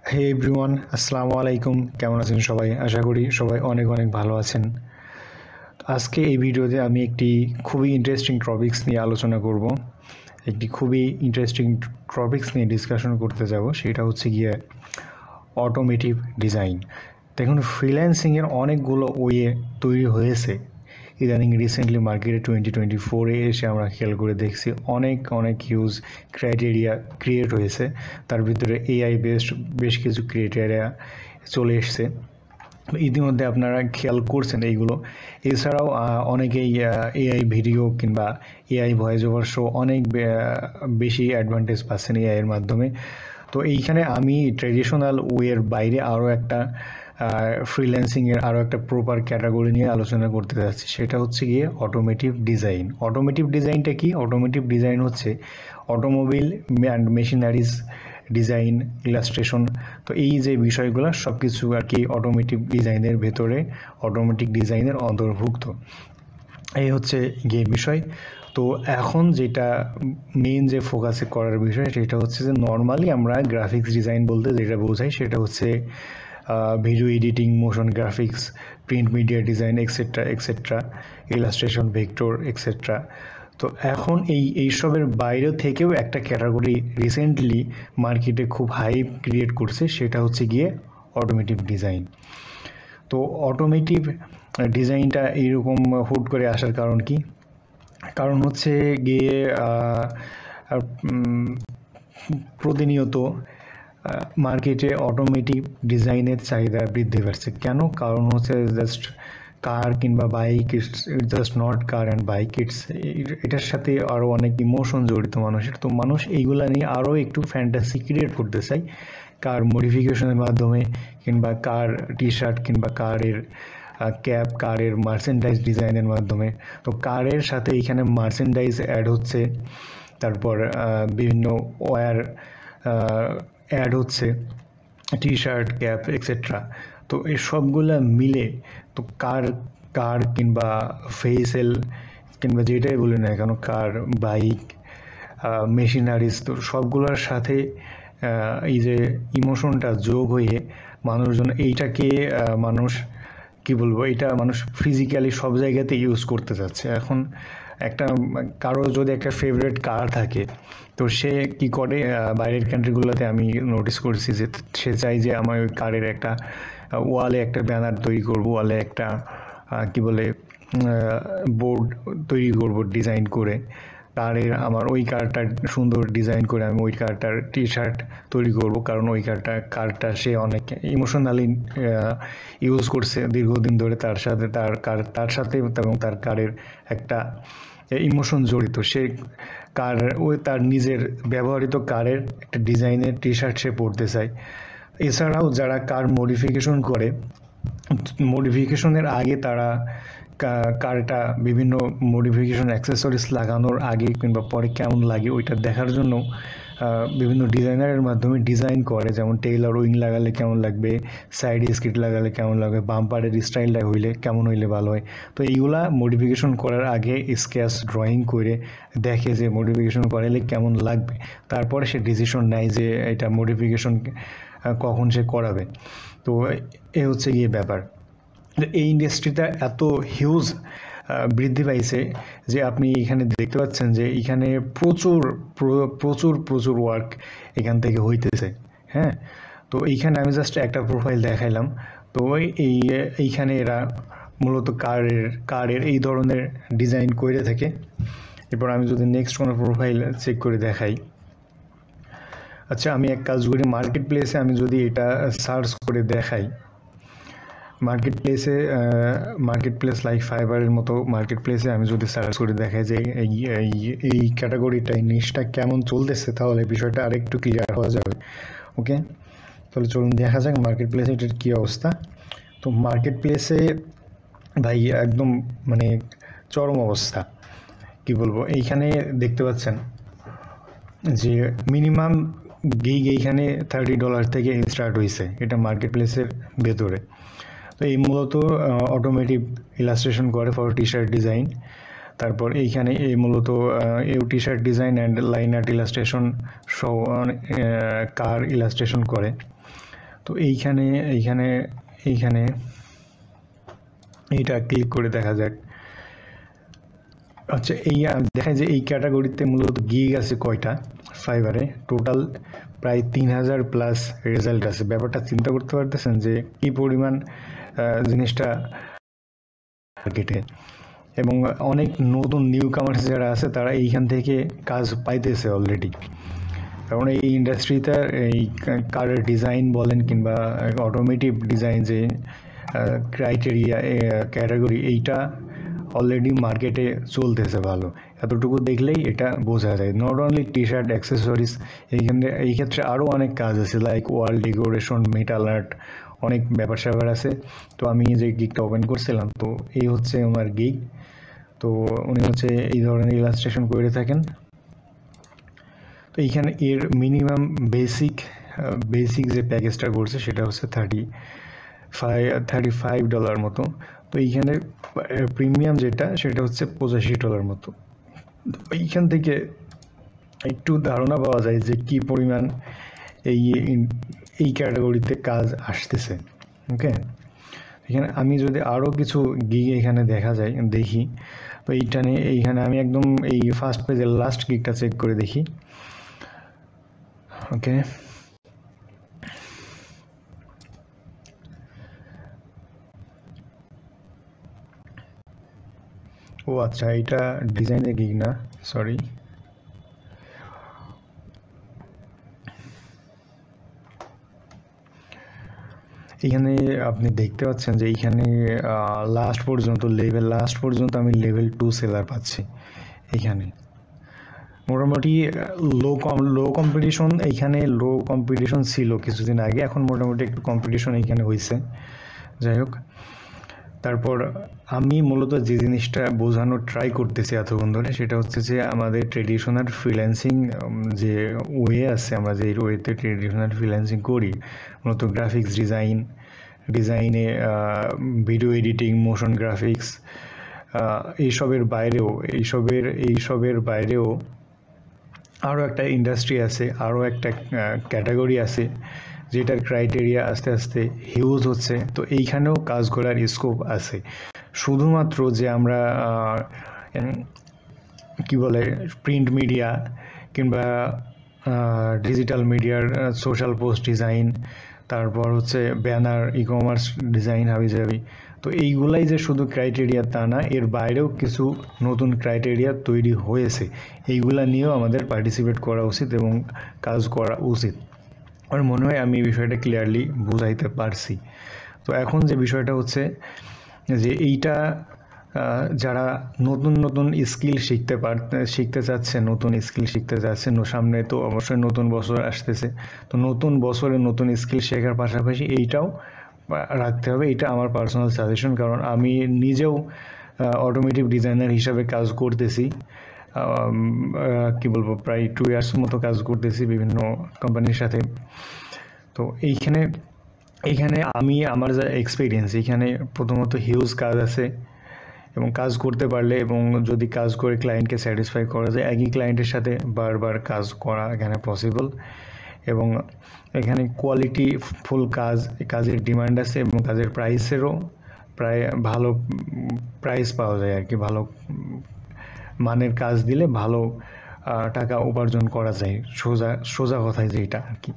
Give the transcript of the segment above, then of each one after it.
হে everyone, আসসালামু আলাইকুম। কেমন আছেন সবাই? আশা করি সবাই অনেক অনেক ভালো আছেন। আজকে এই ভিডিওতে আমি একটি খুবই ইন্টারেস্টিং টপিকস নিয়ে আলোচনা করব। একটি খুবই ইন্টারেস্টিং টপিকস নিয়ে ডিসকাশন করতে যাব, সেটা হচ্ছে গিয়ে অটোমেটিভ ডিজাইন। দেখুন, ফ্রিল্যান্সিংয়ের অনেকগুলো ওয়ে তৈরি হয়েছে ইদানিং। রিসেন্টলি মার্কেটে 2024-এ এসে আমরা খেয়াল করে দেখছি অনেক অনেক হিউজ ক্রাইটেরিয়া ক্রিয়েট হয়েছে। তার ভিতরে এআই বেসড বেশ কিছু ক্রাইটেরিয়া চলে এসছে। ইতিমধ্যে আপনারা খেয়াল করছেন এইগুলো। এছাড়াও অনেকেই এআই ভিডিও কিংবা এআই ভয়েস ওভার শো অনেক বেশি অ্যাডভান্টেজ পাচ্ছেন এআইয়ের মাধ্যমে। তো এইখানে আমি ট্র্যাডিশনাল ওয়ের বাইরে আরও একটা ফ্রিল্যান্সিংয়ের আরও একটা প্রপার ক্যাটাগরি নিয়ে আলোচনা করতে যাচ্ছি, সেটা হচ্ছে গিয়ে অটোমেটিভ ডিজাইন। অটোমেটিভ ডিজাইনটা কি? অটোমেটিভ ডিজাইন হচ্ছে automobile and machineries design, illustration. তো এই যে বিষয়গুলো সব কিছু আর কি অটোমেটিভ ডিজাইনের ভেতরে, অটোমেটিক ডিজাইনের অন্তর্ভুক্ত। এই হচ্ছে গিয়ে বিষয়। তো এখন যেটা মেইন যে ফোকাসে করার বিষয় সেটা হচ্ছে যে নর্মালি আমরা গ্রাফিক্স ডিজাইন বলতে যেটা বোঝাই সেটা হচ্ছে video editing, motion graphics, print media design etcetera etcetera, illustration, vector etcetera. তো এখন এইসবের বাইরে থেকেও একটা ক্যাটাগরি রিসেন্টলি মার্কেটে খুব হাইপ ক্রিয়েট করছে, সেটা হচ্ছে গিয়ে অটোমেটিভ ডিজাইন। তো অটোমেটিভ ডিজাইনটা এইরকম হুট করে আসার কারণ কি? কারণ হচ্ছে গিয়ে প্রতিনিয়ত মার্কেটে অটোমেটিভ ডিজাইনের চাহিদা বৃদ্ধি পাচ্ছে। কেন? কারণ হচ্ছে জাস্ট কার কিংবা bike, it's just not car and bike, এটার সাথে আরও অনেক ইমোশন জড়িত মানুষের। তো মানুষ এইগুলা নিয়ে আরও একটু ফ্যান্টাসি ক্রিয়েট করতে চায় কার মডিফিকেশনের মাধ্যমে, কিংবা কার টি শার্ট কিংবা কারের ক্যাপ, কারের মার্চেন্ডাইজ ডিজাইনের মাধ্যমে। তো কারের সাথে এইখানে মার্চেন্ডাইজ অ্যাড হচ্ছে, তারপর বিভিন্ন ওয়্যার অ্যাড হচ্ছে, টি শার্ট, ক্যাপ এক্সেট্রা। তো এই সবগুলো মিলে তো কার কিংবা ভেহিকেল কিংবা যেটাই বলি না কেন, কার, বাইক, মেশিনারিজ, তো সবগুলোর সাথে এই যে ইমোশনটা যোগ হয়ে মানুষজন এইটাকে কি বলবো, এটা মানুষ ফিজিক্যালি সব জায়গাতে ইউজ করতে যাচ্ছে। এখন কারো যদি একটা ফেভারিট কার থাকে, তো সে কি করে, বাইরের কান্ট্রিগুলোতে আমি নোটিস করছি যে সে চাই যে আমার ওই কারের একটা ওয়ালে একটা ব্যানার তৈরি করব, ওয়ালে একটা কি বলে বোর্ড তৈরি করব ডিজাইন করে, কারের আমার ওই কারটার সুন্দর ডিজাইন করে আমি ওই কারটার টি শার্ট তৈরি করব। কারণ ওই কারটা সে অনেক ইমোশনালি ইউজ করছে দীর্ঘদিন ধরে, তার সাথে এবং তার কারের একটা ইমোশন জড়িত। সে তার নিজের ব্যবহৃত কারের একটা ডিজাইনের টি শার্ট সে পরতে চায়। এছাড়াও যারা কার মডিফিকেশন করে, মডিফিকেশনের আগে তারা কারটা বিভিন্ন মডিফিকেশন অ্যাক্সেসরিজ লাগানোর আগে কিংবা পরে কেমন লাগে ওইটা দেখার জন্য বিভিন্ন ডিজাইনারের মাধ্যমে ডিজাইন করে। যেমন টেইলর উইং লাগালে কেমন লাগবে, সাইড স্কিট লাগালে কেমন লাগবে, বাম্পারের স্টাইলটা কেমন হইলে ভালো হয়। তো এইগুলা মডিফিকেশন করার আগে স্কেচ ড্রয়িং করে দেখে যে মডিফিকেশন করালে কেমন লাগবে, তারপরে সে ডিসিশন নেয় যে এটা মডিফিকেশন কখন সে করাবে। তো এ হচ্ছে গিয়ে ব্যাপার। এই ইন্ডাস্ট্রিটা এত হিউজ বৃদ্ধি পাইছে যে আপনি এখানে দেখতে পাচ্ছেন যে এখানে প্রচুর প্রচুর প্রচুর ওয়ার্ক এখান থেকে হইতেছে। হ্যাঁ, তো এইখানে আমি জাস্ট একটা প্রোফাইল দেখাইলাম। তো এইখানে এরা মূলত কারের এই ধরনের ডিজাইন করে থাকে। এরপর আমি যদি নেক্সট কোনো প্রোফাইল চেক করে দেখাই, আচ্ছা আমি এক কাজ করি, মার্কেট প্লেসে আমি যদি এটা সার্চ করে দেখাই, মার্কেট প্লেস লাইক ফাইবারের মতো মার্কেট প্লেসে আমি যদি সার্চ করে দেখাই যে এই ক্যাটাগরিটা, এই নিশটা কেমন চলতেছে, তাহলে বিষয়টা আরেকটু ক্লিয়ার হওয়া যাবে। ওকে, তাহলে চলুন দেখা যাক মার্কেট প্লেসে এটার কী অবস্থা। তো মার্কেট প্লেসে ভাই একদম মানে চরম অবস্থা, কি বলবো। এইখানে দেখতে পাচ্ছেন যে মিনিমাম গিগ এইখানে $30 থেকে স্টার্ট হয়েছে, এটা মার্কেট প্লেসের ভেতরে। তো এই মূলত অটোমেটিভ ইলাস্ট্রেশন করে ফর টি শার্ট ডিজাইন। তারপর এইখানে এই মূলত T shirt design and line art illustration সহ কার ইলাস্ট্রেশন করে। তো এইখানে এইখানে এইখানে এইটা ক্লিক করে দেখা যাক। আচ্ছা, এই দেখা যায় এই ক্যাটাগরিতে মূলত গিগ আছে কয়টা ফাইবারে, টোটাল প্রায় 3000+ রেজাল্ট আছে। ব্যাপারটা চিন্তা করতে পারতেছেন যে কি পরিমাণ জিনিসটা মার্কেটে, এবং অনেক নতুন নিউ কামার্স যারা আছে তারা এইখান থেকে কাজ পাইতেছে অলরেডি। কারণ এই ইন্ডাস্ট্রিতে এই কারের ডিজাইন বলেন কিংবা অটোমেটিভ ডিজাইন যে ক্রাইটেরিয়া ক্যাটাগরি, এইটা অলরেডি মার্কেটে চলতেছে ভালো। এতটুকু দেখলেই এটা বোঝা যায়। Not only T shirt, accessories, এই ক্ষেত্রে আরও অনেক কাজ আছে, লাইক ওয়াল ডেকোরেশন, মেটাল আর্ট, অনেক ব্যাপার স্যাপার আছে। তো আমি যে গিগটা ওপেন করছিলাম, তো এই হচ্ছে আমার গিগ। তো উনি হচ্ছে এই ধরনের ইলাস্ট্রেশন করে থাকেন। তো এইখানে এর মিনিমাম বেসিক যে প্যাকেজটা করছে সেটা হচ্ছে $35 মতো। তো এইখানে প্রিমিয়াম যেটা সেটা হচ্ছে $85 মতো। এইখান থেকে একটু ধারণা পাওয়া যায় যে কি পরিমাণ এই ক্যাটাগরিতে কাজ আসতেছে। ওকে, এখানে আমি যদি আরও কিছু গিগ এখানে দেখি, তো এইখানে আমি একদম এই ফার্স্ট পেজের লাস্ট গিগটা চেক করে দেখি। ওকে, ও আচ্ছা, এটা ডিজাইনের গিগ না, সরি। এখানে আপনি দেখতে পাচ্ছেন যে এইখানে লাস্ট পর্যন্ত আমি লেভেল 2 সেলার পাচ্ছি। এইখানে মোটামুটি লো কম্পিটিশন, এইখানে লো কম্পিটিশন ছিল কিছুদিন আগে, এখন মোটামুটি একটু কম্পিটিশন এইখানে হয়েছে। যাই হোক, তারপর আমি মূলত যে জিনিসটা বোঝানোর ট্রাই করতেছি এতক্ষণ ধরে, সেটা হচ্ছে যে আমাদের ট্রেডিশনাল ফ্রিল্যান্সিং যে ওয়ে আছে, আমরা যে ওয়েতে ট্রেডিশনাল ফ্রিল্যান্সিং করি, মূলত গ্রাফিক্স ডিজাইনে ভিডিও এডিটিং, মোশন গ্রাফিক্স, এইসবের বাইরেও আরও একটা ইন্ডাস্ট্রি আছে, আরও একটা ক্যাটাগরি আছে যেটার ক্রাইটেরিয়া আস্তে আস্তে হিউজ হচ্ছে। তো এইখানেও কাজ করার স্কোপ আছে। শুধুমাত্র যে আমরা কি বলে প্রিন্ট মিডিয়া কিংবা ডিজিটাল মিডিয়ার সোশ্যাল পোস্ট ডিজাইন, তারপর হচ্ছে ব্যানার, ই কমার্স ডিজাইন, হাবিজাবি, তো এইগুলাই যে শুধু ক্রাইটেরিয়া তা না, এর বাইরেও কিছু নতুন ক্রাইটেরিয়া তৈরি হয়েছে। এইগুলা নিয়েও আমাদের পার্টিসিপেট করা উচিত এবং কাজ করা উচিত। আমার মনে হয় আমি এই বিষয়টা ক্লিয়ারলি বুঝাইতে পারছি। তো এখন যে বিষয়টা হচ্ছে যে এইটা যারা নতুন স্কিল শিখতে চাচ্ছেন, সামনে তো অবশ্যই নতুন বছর আসতেছে। তো নতুন বছরে নতুন স্কিল শেখার পাশাপাশি এইটাও রাখতে হবে। এটা আমার পার্সোনাল সাজেশন, কারণ আমি নিজেও অটোমেটিভ ডিজাইনার হিসাবে কাজ করতেছি। কি বলবো, প্রায় 2 ইয়ার্স মতো কাজ করতেছি বিভিন্ন কোম্পানির সাথে। তো এইখানে আমার যা এক্সপিরিয়েন্স, এইখানে প্রথমত হিউজ কাজ আছে, এবং কাজ করতে পারলে এবং যদি কাজ করে ক্লায়েন্টকে স্যাটিসফাই করা যায়, একই ক্লায়েন্টের সাথে বারবার কাজ করা এখানে পসিবল। এবং এখানে কোয়ালিটি ফুল কাজের ডিমান্ড আছে, এবং কাজের প্রাইসেরও প্রায় ভালো প্রাইস পাওয়া যায় আর কি। ভালো মানের কাজ দিলে ভালো টাকা উপার্জন করা যায়, সোজা কথায় যেটা আর কি।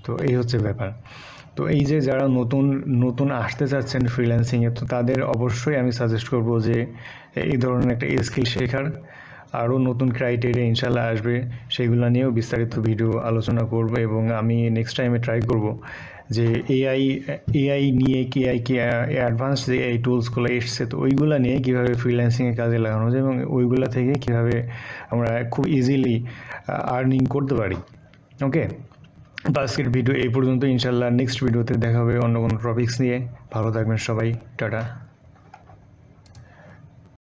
তো এই হচ্ছে ব্যাপার। তো এই যে যারা নতুন আসতে চাচ্ছেন ফ্রিল্যান্সিংয়ে, তো তাদের অবশ্যই আমি সাজেস্ট করব যে এই ধরনের একটা স্কিল শেখার। আরও নতুন ক্রাইটেরিয়া ইনশাল্লাহ আসবে, সেগুলো নিয়েও বিস্তারিত ভিডিও আলোচনা করব। এবং আমি নেক্সট টাইমে ট্রাই করব যে এআই নিয়ে কি অ্যাডভান্স যে এই টুলসগুলো এসছে, তো ওইগুলো নিয়ে কীভাবে ফ্রিল্যান্সিংয়ে কাজে লাগানো যায় এবং ওইগুলো থেকে কীভাবে আমরা খুব ইজিলি আর্নিং করতে পারি। ওকে, তো আজকের ভিডিও এই পর্যন্ত। ইনশাল্লাহ নেক্সট ভিডিওতে দেখা হবে অন্য কোনো টপিকস নিয়ে। ভালো থাকবেন সবাই, টাটা।